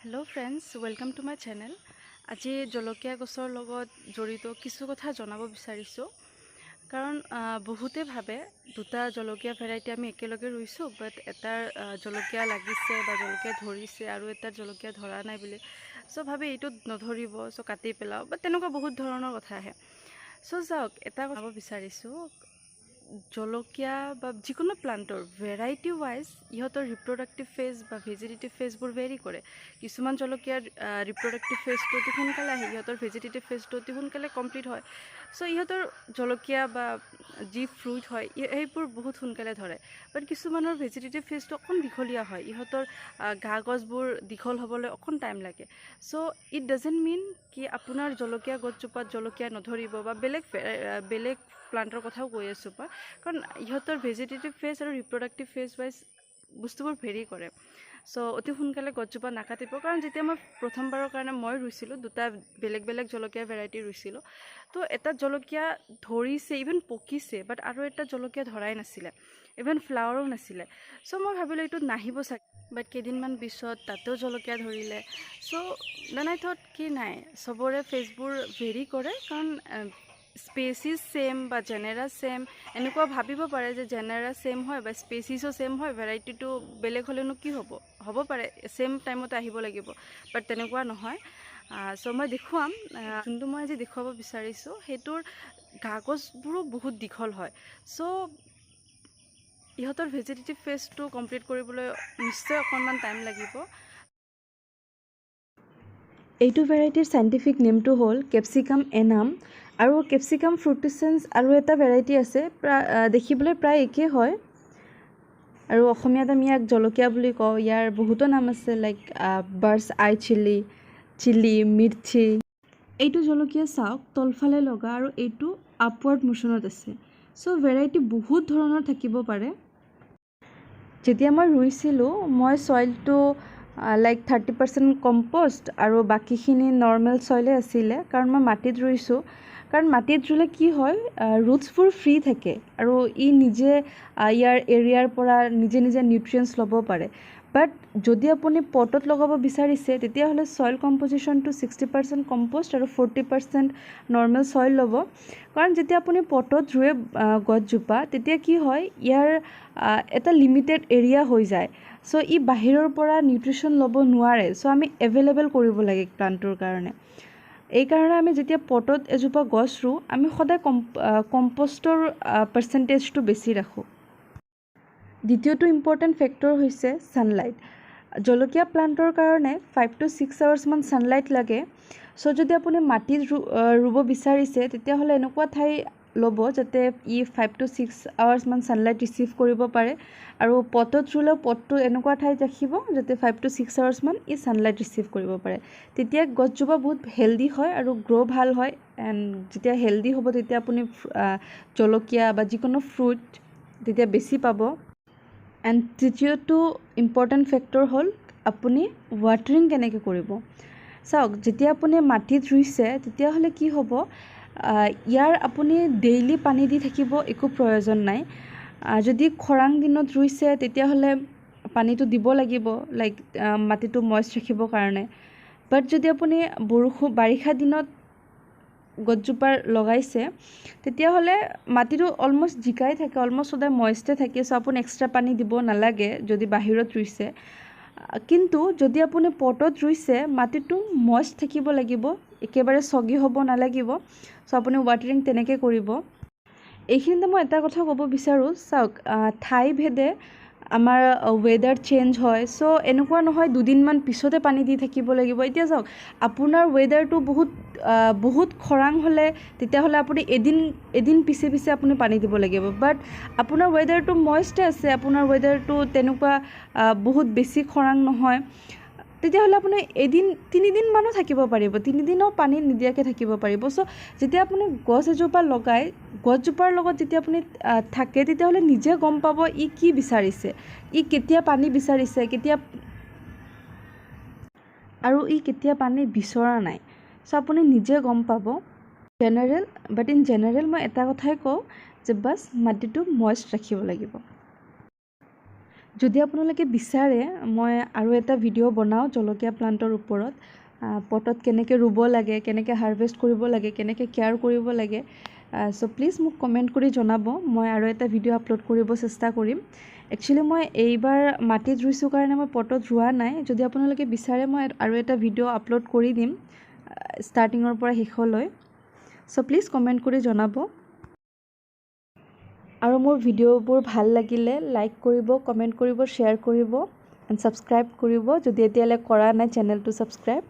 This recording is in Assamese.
Hello friends welcome to my channel. আজি জলকীয়া গছৰ লগত জড়িত কিছু কথা জনাব বিচাৰিছোঁ কাৰণ বহুতে ভাবে দুটা জলকীয়া ভেৰাইটি আমি একেলগে ৰুইছোঁ বাট এটাৰ জলকীয়া লাগিছে বা জলকীয়া ধৰিছে আৰু এটাৰ জলকীয়া ধৰা নাই বুলি সো ভাবে এইটো নধৰিব সো কাটি পেলাও বাট তেনেকুৱা বহুত ধৰণৰ কথা আহে। সো যাওক এটা কথা বিচাৰিছোঁ জলকীয়া বা যিকোনো প্লান্টৰ ভেৰাইটি ৱাইজ ইহঁতৰ ৰিপ্ৰডাক্টিভ ফেজ বা ভেজিটেটিভ ফেজবোৰ ভেৰি কৰে। কিছুমান জলকীয়াৰ ৰিপ্ৰডাক্টিভ ফেজটো অতি সোনকালে আহে, ইহঁতৰ ভেজিটেটিভ ফেজটো অতি সোনকালে কমপ্লিট হয়। চ' ইহঁতৰ জলকীয়া বা যি ফ্ৰুইট হয় সেইবোৰ বহুত সোনকালে ধৰে। বাট কিছুমানৰ ভেজিটেটিভ ফেজটো অকণ দীঘলীয়া হয়, ইহঁতৰ গা গছবোৰ দীঘল হ'বলৈ অকণ টাইম লাগে। চ' ইট ডাজেণ্ট মিন কি আপোনাৰ জলকীয়া গছজোপাত জলকীয়া নধৰিব বা বেলেগ প্লান্টৰ কথাও কৈ আছোঁ মই, কাৰণ ইহঁতৰ ভেজিটেটিভ ফেজ আৰু ৰিপ্ৰডাক্টিভ ফেজ ৱাইজ বস্তুবোৰ ভেৰি কৰে। চ' অতি সোনকালে গছজোপা নাকাটিব, কাৰণ যেতিয়া মই প্ৰথমবাৰৰ কাৰণে মই ৰুইছিলোঁ দুটা বেলেগ জলকীয়া ভেৰাইটি ৰুইছিলোঁ, তো এটা জলকীয়া ধৰিছে ইভেন পকিছে বাট আৰু এটা জলকীয়া ধৰাই নাছিলে, ইভেন ফ্লাৱাৰো নাছিলে। চ' মই ভাবিলোঁ এইটো নাহিব চাগে, বাট কেইদিনমান পিছত তাতেও জলকীয়া ধৰিলে। চ' দেন আই থট কি নাই, চবৰে ফেজবোৰ ভেৰি কৰে, কাৰণ স্পেচিছ ছেম বা জেনেৰা ছেম এনেকুৱা ভাবিব পাৰে যে জেনেৰা ছেম হয় বা স্পেচিছো ছেম হয়, ভেৰাইটিটো বেলেগ হ'লেনো কি হ'ব পাৰে ছেম টাইমতে আহিব লাগিব, বাট তেনেকুৱা নহয়। চ' মই দেখুৱাম যোনটো মই আজি দেখুৱাব বিচাৰিছোঁ সেইটোৰ কাগজবোৰো বহুত দীঘল হয়। চ' ইহঁতৰ ভেজিটেটিভ ফেজটো কমপ্লিট কৰিবলৈ নিশ্চয় অকণমান টাইম লাগিব। এইটো ভেৰাইটিৰ চাইণ্টিফিক নেমটো হ'ল কেপচিকাম এনাম, আৰু কেপচিকাম ফ্ৰুটিচেন্স আৰু এটা ভেৰাইটি আছে দেখিবলৈ প্ৰায় একেই হয়, আৰু অসমীয়াত আমি ইয়াক জলকীয়া বুলি কওঁ। ইয়াৰ বহুতো নাম আছে, লাইক বাৰ্ছ আই চিলি, মিৰ্চি। এইটো জলকীয়া চাওক তলফালে লগা আৰু এইটো আপৱাৰ্ড মোশ্যনত আছে। চ' ভেৰাইটি বহুত ধৰণৰ থাকিব পাৰে। যেতিয়া মই ৰুইছিলোঁ মই ছইলটো লাইক 30% কম্প'ষ্ট আৰু বাকীখিনি নৰ্মেল ছইলে আছিলে, কাৰণ মই মাটিত ৰুইছোঁ। কাৰণ মাটিত ৰুলে কি হয়, ৰুটছবোৰ ফ্ৰী থাকে আৰু ই নিজে ইয়াৰ এৰিয়াৰ পৰা নিজে নিউট্ৰিয়েণ্টছ ল'ব পাৰে। বাট যদি আপুনি পটত লগাব বিচাৰিছে তেতিয়াহ'লে ছইল কম্প'জিশ্যনটো 60% কম্প'ষ্ট আৰু 40% নৰ্মেল ছইল ল'ব। কাৰণ যেতিয়া আপুনি পটত ৰুৱে গছজোপা তেতিয়া কি হয়, ইয়াৰ এটা লিমিটেড এৰিয়া হৈ যায়। চ' ই বাহিৰৰ পৰা নিউট্ৰিশ্যন ল'ব নোৱাৰে। চ' আমি এভেইলেবল কৰিব লাগে প্লান্টটোৰ কাৰণে। এইকাৰণে আমি যেতিয়া পটত এজোপা গছ ৰুওঁ আমি সদায় কম্প'ষ্টৰ পাৰ্চেণ্টেজটো বেছি ৰাখোঁ। দ্বিতীয়টো ইম্পৰ্টেণ্ট ফেক্টৰ হৈছে ছানলাইট। জলকীয়া প্লান্টৰ কাৰণে 5 to 6 আৱাৰ্ছমান ছানলাইট লাগে। চ' যদি আপুনি মাটিত ৰুব বিচাৰিছে তেতিয়াহ'লে এনেকুৱা ঠাই ল'ব যাতে ই 5 to 6 আৱাৰ্ছমান ছানলাইট ৰিচিভ কৰিব পাৰে, আৰু পটত ৰুলেও পটটো এনেকুৱা ঠাইত ৰাখিব যাতে 5 to 6 আৱাৰ্ছমান ই ছানলাইট ৰিচিভ কৰিব পাৰে। তেতিয়া গছজোপা বহুত হেল্ডি হয় আৰু গ্ৰ' ভাল হয়। এণ্ড যেতিয়া হেল্ডি হ'ব তেতিয়া আপুনি জলকীয়া বা যিকোনো ফ্ৰুইট তেতিয়া বেছি পাব। এণ্ড তৃতীয়টো ইম্পৰ্টেণ্ট ফেক্টৰ হ'ল আপুনি ৱাটাৰিং কেনেকৈ কৰিব। চাওক যেতিয়া আপুনি মাটিত ৰুইছে তেতিয়াহ'লে কি হ'ব, ইয়াৰ আপুনি ডেইলি পানী দি থাকিব একো প্ৰয়োজন নাই। যদি খৰাং দিনত ৰুইছে তেতিয়াহ'লে পানীটো দিব লাগিব, লাইক মাটিটো মইষ্ট ৰাখিবৰ কাৰণে। বাট যদি আপুনি বাৰিষা দিনত গছজোপাৰ লগাইছে তেতিয়াহ'লে মাটিটো অলমষ্ট জিকাই থাকে, অলমষ্ট সদায় মইষ্টে থাকে। চ' আপুনি এক্সট্ৰা পানী দিব নালাগে যদি বাহিৰত ৰুইছে। কিন্তু যদি আপুনি পটত ৰুইছে মাটিটো মইষ্ট থাকিব লাগিব, একেবাৰে চগী হ'ব নালাগিব। চ' আপুনি ৱাটাৰিং তেনেকৈ কৰিব। এইখিনিতে মই এটা কথা ক'ব বিচাৰোঁ, চাওক ঠাই ভেদে আমাৰ ৱেডাৰ চেঞ্জ হয়। চ' এনেকুৱা নহয় দুদিনমান পিছতে পানী দি থাকিব লাগিব। এতিয়া চাওক আপোনাৰ ৱেডাৰটো বহুত খৰাং হ'লে তেতিয়াহ'লে আপুনি এদিন পিছে আপুনি পানী দিব লাগিব। বাট আপোনাৰ ৱেডাৰটো মইষ্টে আছে, আপোনাৰ ৱেডাৰটো তেনেকুৱা বহুত বেছি খৰাং নহয়, তেতিয়াহ'লে আপুনি 3দিনমানো থাকিব পাৰিব, 3দিনো পানী নিদিয়াকৈ থাকিব পাৰিব। চ' যেতিয়া আপুনি গছ এজোপা লগাই গছজোপাৰ লগত যেতিয়া আপুনি থাকে তেতিয়াহ'লে নিজে গম পাব ই কি বিচাৰিছে, ই কেতিয়া পানী বিচাৰিছে আৰু ই কেতিয়া পানী বিচৰা নাই। চ' আপুনি নিজে গম পাব। ইন জেনেৰেল মই এটা কথাই কওঁ যে বাছ মাটিটো মইষ্ট ৰাখিব লাগিব। যদি আপোনালোকে বিচাৰে মই আৰু এটা ভিডিঅ' বনাওঁ জলকীয়া প্লাণ্টৰ ওপৰত, পটত কেনেকৈ ৰুব লাগে, কেনেকৈ হাৰভেষ্ট কৰিব লাগে, কেনেকৈ কেয়াৰ কৰিব লাগে, চ' প্লিজ মোক কমেণ্ট কৰি জনাব। মই আৰু এটা ভিডিঅ' আপলোড কৰিব চেষ্টা কৰিম। একচুৱেলি মই এইবাৰ মাটিত ৰুইছোঁ কাৰণে মই পটত ৰোৱা নাই। যদি আপোনালোকে বিচাৰে মই আৰু এটা ভিডিঅ' আপলোড কৰি দিম ষ্টাৰ্টিঙৰ পৰা শেষলৈ। চ' প্লিজ কমেণ্ট কৰি জনাব। আৰু মোৰ ভিডিঅ'বোৰ ভাল লাগিলে লাইক কৰিব, কমেণ্ট কৰিব, শ্বেয়াৰ কৰিব এণ্ড ছাবস্ক্ৰাইব কৰিব যদি এতিয়ালৈ কৰা নাই চেনেলটো ছাবস্ক্ৰাইব।